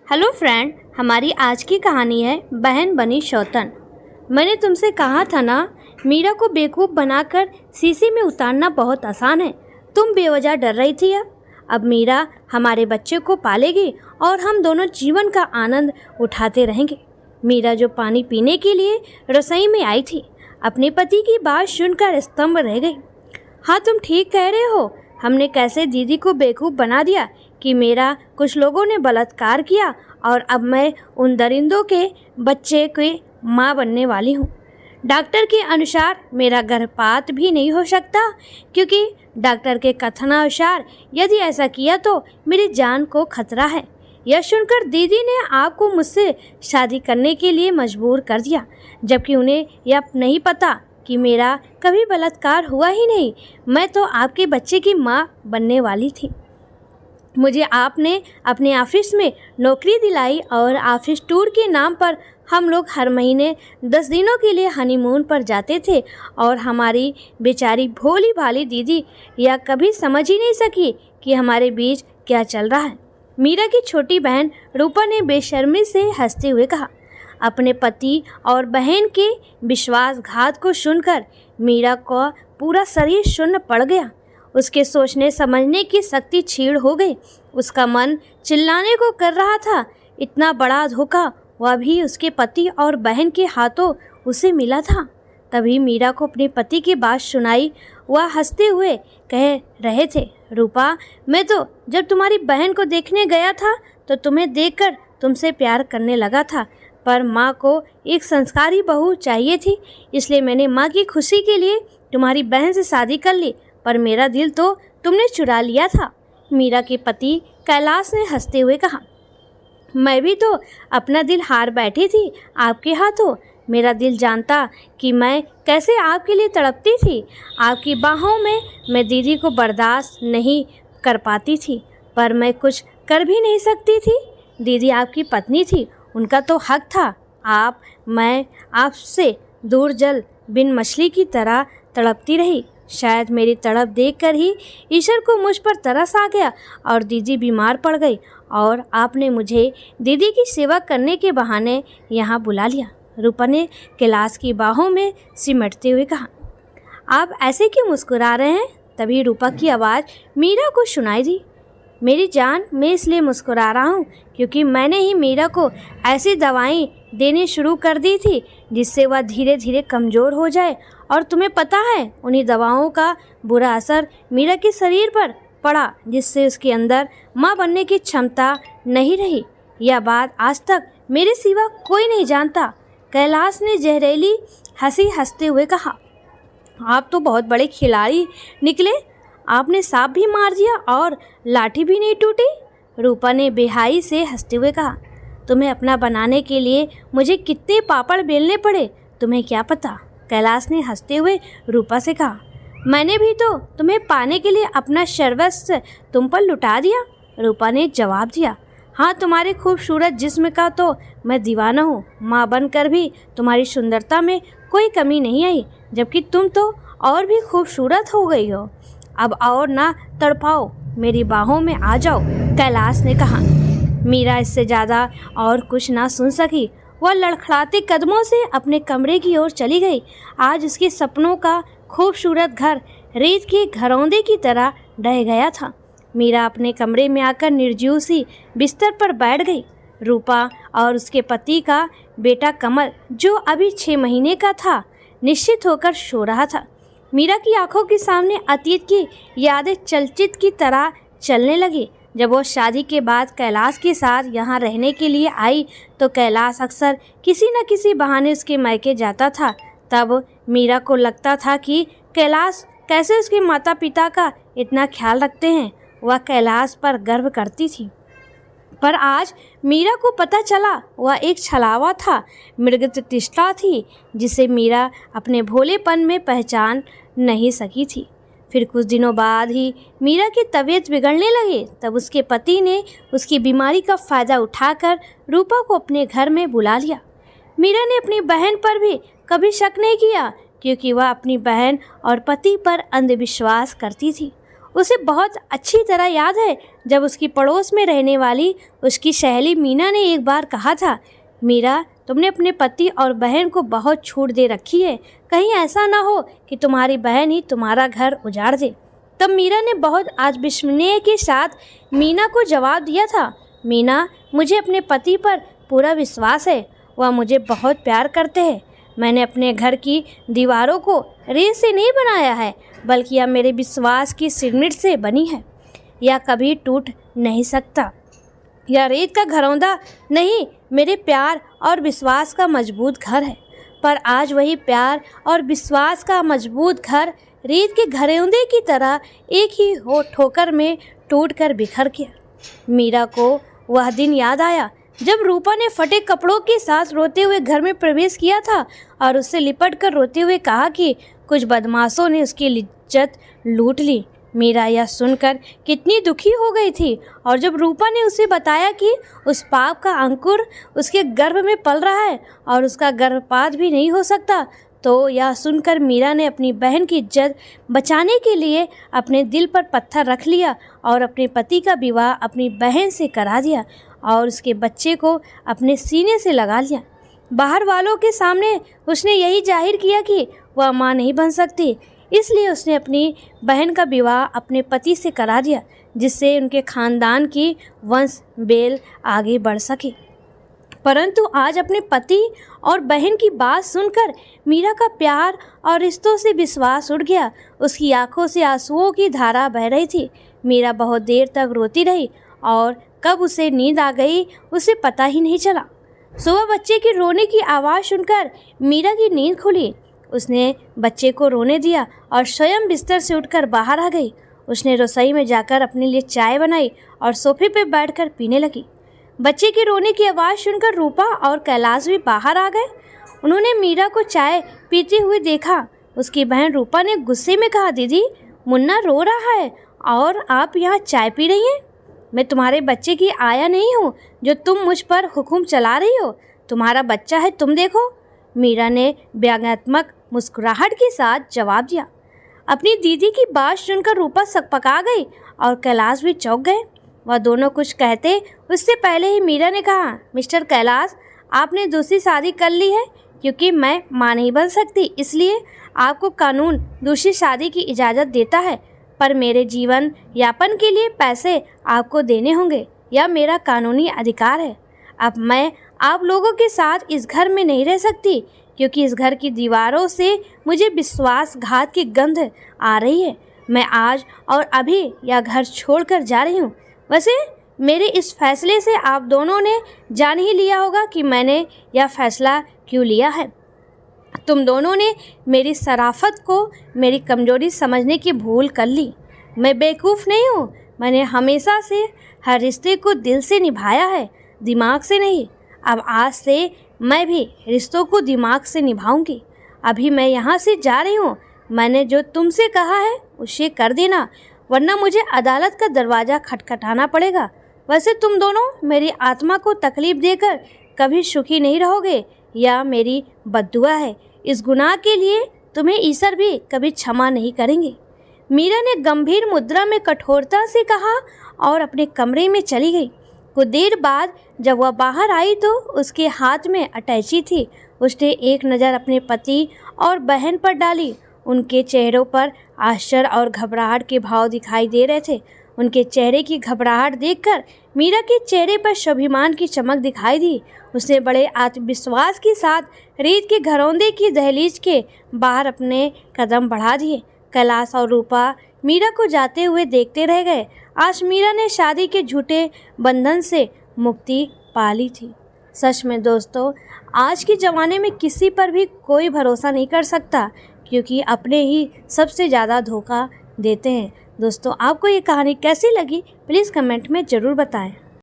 Hello friend, हमारी आज की कहानी है बहन बनी शौतन। मैंने तुमसे कहा था ना, मीरा को बेवकूफ़ बनाकर शीशी में उतारना बहुत आसान है। तुम बेवजह डर रही थी। अब मीरा हमारे बच्चे को पालेगी और हम दोनों जीवन का आनंद उठाते रहेंगे। मीरा जो पानी पीने के लिए रसोई में आई थी, अपने पति की बात सुनकर स्तंभ रह गई। हाँ, तुम ठीक कह रहे हो। हमने कैसे दीदी को बेवकूफ़ बना दिया कि मेरा कुछ लोगों ने बलात्कार किया और अब मैं उन दरिंदों के बच्चे की माँ बनने वाली हूँ। डॉक्टर के अनुसार मेरा गर्भपात भी नहीं हो सकता, क्योंकि डॉक्टर के कथनानुसार यदि ऐसा किया तो मेरी जान को खतरा है। यह सुनकर दीदी ने आपको मुझसे शादी करने के लिए मजबूर कर दिया, जबकि उन्हें यह नहीं पता कि मेरा कभी बलात्कार हुआ ही नहीं। मैं तो आपके बच्चे की माँ बनने वाली थी। मुझे आपने अपने ऑफिस में नौकरी दिलाई और ऑफिस टूर के नाम पर हम लोग हर महीने 10 दिनों के लिए हनीमून पर जाते थे और हमारी बेचारी भोली भाली दीदी यह कभी समझ ही नहीं सकी कि हमारे बीच क्या चल रहा है। मीरा की छोटी बहन रूपा ने बेशर्मी से हंसते हुए कहा। अपने पति और बहन के विश्वासघात को सुनकर मीरा का पूरा शरीर शून्य पड़ गया। उसके सोचने समझने की शक्ति छीड़ हो गई। उसका मन चिल्लाने को कर रहा था। इतना बड़ा धोखा वह भी उसके पति और बहन के हाथों उसे मिला था। तभी मीरा को अपने पति की बात सुनाई। वह हंसते हुए कह रहे थे, रूपा, मैं तो जब तुम्हारी बहन को देखने गया था तो तुम्हें देखकर तुमसे प्यार करने लगा था, पर माँ को एक संस्कारी बहू चाहिए थी, इसलिए मैंने माँ की खुशी के लिए तुम्हारी बहन से शादी कर ली, पर मेरा दिल तो तुमने चुरा लिया था। मीरा के पति कैलाश ने हंसते हुए कहा, मैं भी तो अपना दिल हार बैठी थी आपके हाथों। मेरा दिल जानता कि मैं कैसे आपके लिए तड़पती थी। आपकी बाहों में मैं दीदी को बर्दाश्त नहीं कर पाती थी, पर मैं कुछ कर भी नहीं सकती थी। दीदी आपकी पत्नी थी, उनका तो हक था। मैं आपसे दूर जल बिन मछली की तरह तड़पती रही। शायद मेरी तड़प देखकर ही ईश्वर को मुझ पर तरस आ गया और दीदी बीमार पड़ गई और आपने मुझे दीदी की सेवा करने के बहाने यहाँ बुला लिया। रूपा ने कैलाश की बाहों में सिमटते हुए कहा। आप ऐसे क्यों मुस्कुरा रहे हैं? तभी रूपा की आवाज़ मीरा को सुनाई दी। मेरी जान, मैं इसलिए मुस्कुरा रहा हूँ क्योंकि मैंने ही मीरा को ऐसी दवाएं देनी शुरू कर दी थी जिससे वह धीरे धीरे कमज़ोर हो जाए, और तुम्हें पता है उन्हीं दवाओं का बुरा असर मीरा के शरीर पर पड़ा, जिससे उसके अंदर माँ बनने की क्षमता नहीं रही। यह बात आज तक मेरे सिवा कोई नहीं जानता। कैलाश ने जहरीली हंसी हंसते हुए कहा। आप तो बहुत बड़े खिलाड़ी निकले। आपने सांप भी मार दिया और लाठी भी नहीं टूटी। रूपा ने बेहाई से हंसते हुए कहा। तुम्हें अपना बनाने के लिए मुझे कितने पापड़ बेलने पड़े, तुम्हें क्या पता? कैलाश ने हंसते हुए रूपा से कहा। मैंने भी तो तुम्हें पाने के लिए अपना सर्वस्व तुम पर लुटा दिया, रूपा ने जवाब दिया। हाँ, तुम्हारे खूबसूरत जिस्म का तो मैं दीवाना हूँ। माँ बनकर भी तुम्हारी सुंदरता में कोई कमी नहीं आई, जबकि तुम तो और भी खूबसूरत हो गई हो। अब और ना तड़पाओ, मेरी बाहों में आ जाओ, कैलाश ने कहा। मीरा इससे ज़्यादा और कुछ ना सुन सकी। वह लड़खड़ाते कदमों से अपने कमरे की ओर चली गई। आज उसके सपनों का खूबसूरत घर रेत के घरौंदे की तरह ढह गया था। मीरा अपने कमरे में आकर निर्जीव सी बिस्तर पर बैठ गई। रूपा और उसके पति का बेटा कमल, जो अभी 6 महीने का था, निश्चित होकर सो रहा था। मीरा की आंखों के सामने अतीत की यादें चलचित्र की तरह चलने लगी। जब वो शादी के बाद कैलाश के साथ यहाँ रहने के लिए आई तो कैलाश अक्सर किसी न किसी बहाने उसके मायके जाता था। तब मीरा को लगता था कि कैलाश कैसे उसके माता पिता का इतना ख्याल रखते हैं। वह कैलाश पर गर्व करती थी, पर आज मीरा को पता चला वह एक छलावा था, मृगतृष्णा थी, जिसे मीरा अपने भोलेपन में पहचान नहीं सकी थी। फिर कुछ दिनों बाद ही मीरा की तबीयत बिगड़ने लगी। तब उसके पति ने उसकी बीमारी का फ़ायदा उठाकर रूपा को अपने घर में बुला लिया। मीरा ने अपनी बहन पर भी कभी शक नहीं किया, क्योंकि वह अपनी बहन और पति पर अंधविश्वास करती थी। उसे बहुत अच्छी तरह याद है जब उसकी पड़ोस में रहने वाली उसकी सहेली मीना ने एक बार कहा था, मीरा, तुमने अपने पति और बहन को बहुत छूट दे रखी है, कहीं ऐसा ना हो कि तुम्हारी बहन ही तुम्हारा घर उजाड़ दे। तब मीरा ने बहुत अविश्वसनीय के साथ मीना को जवाब दिया था, मीना, मुझे अपने पति पर पूरा विश्वास है, वह मुझे बहुत प्यार करते हैं। मैंने अपने घर की दीवारों को रेत से नहीं बनाया है, बल्कि यह मेरे विश्वास की सीमेंट से बनी है। यह कभी टूट नहीं सकता। यह रेत का घरौंदा नहीं, मेरे प्यार और विश्वास का मजबूत घर है। पर आज वही प्यार और विश्वास का मजबूत घर रेत के घरौंदे की तरह एक ही ठोकर में टूटकर बिखर गया। मीरा को वह दिन याद आया जब रूपा ने फटे कपड़ों के साथ रोते हुए घर में प्रवेश किया था और उससे लिपट कर रोते हुए कहा कि कुछ बदमाशों ने उसकी इज्जत लूट ली। मीरा यह सुनकर कितनी दुखी हो गई थी, और जब रूपा ने उसे बताया कि उस पाप का अंकुर उसके गर्भ में पल रहा है और उसका गर्भपात भी नहीं हो सकता, तो यह सुनकर मीरा ने अपनी बहन की इज्जत बचाने के लिए अपने दिल पर पत्थर रख लिया और अपने पति का विवाह अपनी बहन से करा दिया और उसके बच्चे को अपने सीने से लगा लिया। बाहर वालों के सामने उसने यही जाहिर किया कि वह मां नहीं बन सकती, इसलिए उसने अपनी बहन का विवाह अपने पति से करा दिया, जिससे उनके खानदान की वंश बेल आगे बढ़ सके। परंतु आज अपने पति और बहन की बात सुनकर मीरा का प्यार और रिश्तों से विश्वास उड़ गया। उसकी आंखों से आंसुओं की धारा बह रही थी। मीरा बहुत देर तक रोती रही और कब उसे नींद आ गई उसे पता ही नहीं चला। सुबह बच्चे के रोने की आवाज़ सुनकर मीरा की नींद खुली। उसने बच्चे को रोने दिया और स्वयं बिस्तर से उठकर बाहर आ गई। उसने रसोई में जाकर अपने लिए चाय बनाई और सोफे पर बैठकर पीने लगी। बच्चे के रोने की आवाज़ सुनकर रूपा और कैलाश भी बाहर आ गए। उन्होंने मीरा को चाय पीते हुए देखा। उसकी बहन रूपा ने गुस्से में कहा, दीदी, मुन्ना रो रहा है और आप यहाँ चाय पी रही हैं। मैं तुम्हारे बच्चे की आया नहीं हूँ जो तुम मुझ पर हुक्म चला रही हो। तुम्हारा बच्चा है, तुम देखो। मीरा ने व्यंग्यात्मक मुस्कुराहट के साथ जवाब दिया। अपनी दीदी की बात सुनकर रूपा सकपका गई और कैलाश भी चौंक गए। वह दोनों कुछ कहते उससे पहले ही मीरा ने कहा, मिस्टर कैलाश, आपने दूसरी शादी कर ली है क्योंकि मैं मां नहीं बन सकती, इसलिए आपको कानून दूसरी शादी की इजाज़त देता है, पर मेरे जीवन यापन के लिए पैसे आपको देने होंगे। यह मेरा कानूनी अधिकार है। अब मैं आप लोगों के साथ इस घर में नहीं रह सकती क्योंकि इस घर की दीवारों से मुझे विश्वासघात की गंध आ रही है। मैं आज और अभी यह घर छोड़कर जा रही हूँ। वैसे मेरे इस फैसले से आप दोनों ने जान ही लिया होगा कि मैंने यह फैसला क्यों लिया है। तुम दोनों ने मेरी शराफत को मेरी कमजोरी समझने की भूल कर ली। मैं बेवकूफ़ नहीं हूँ। मैंने हमेशा से हर रिश्ते को दिल से निभाया है, दिमाग से नहीं। अब आज से मैं भी रिश्तों को दिमाग से निभाऊंगी। अभी मैं यहाँ से जा रही हूँ। मैंने जो तुमसे कहा है उसे कर देना, वरना मुझे अदालत का दरवाज़ा खटखटाना पड़ेगा। वैसे तुम दोनों मेरी आत्मा को तकलीफ़ देकर कभी सुखी नहीं रहोगे, यह मेरी बद्दुआ है। इस गुनाह के लिए तुम्हें ईश्वर भी कभी क्षमा नहीं करेंगे। मीरा ने गंभीर मुद्रा में कठोरता से कहा और अपने कमरे में चली गई। कुछ देर बाद जब वह बाहर आई तो उसके हाथ में अटैची थी। उसने एक नज़र अपने पति और बहन पर डाली। उनके चेहरों पर आश्चर्य और घबराहट के भाव दिखाई दे रहे थे। उनके चेहरे की घबराहट देखकर मीरा के चेहरे पर स्वाभिमान की चमक दिखाई दी। उसने बड़े आत्मविश्वास के साथ रेत के घरौंदे की दहलीज के बाहर अपने कदम बढ़ा दिए। कैलाश और रूपा मीरा को जाते हुए देखते रह गए। आज मीरा ने शादी के झूठे बंधन से मुक्ति पा ली थी। सच में दोस्तों, आज के ज़माने में किसी पर भी कोई भरोसा नहीं कर सकता, क्योंकि अपने ही सबसे ज़्यादा धोखा देते हैं। दोस्तों, आपको ये कहानी कैसी लगी प्लीज़ कमेंट में ज़रूर बताएं।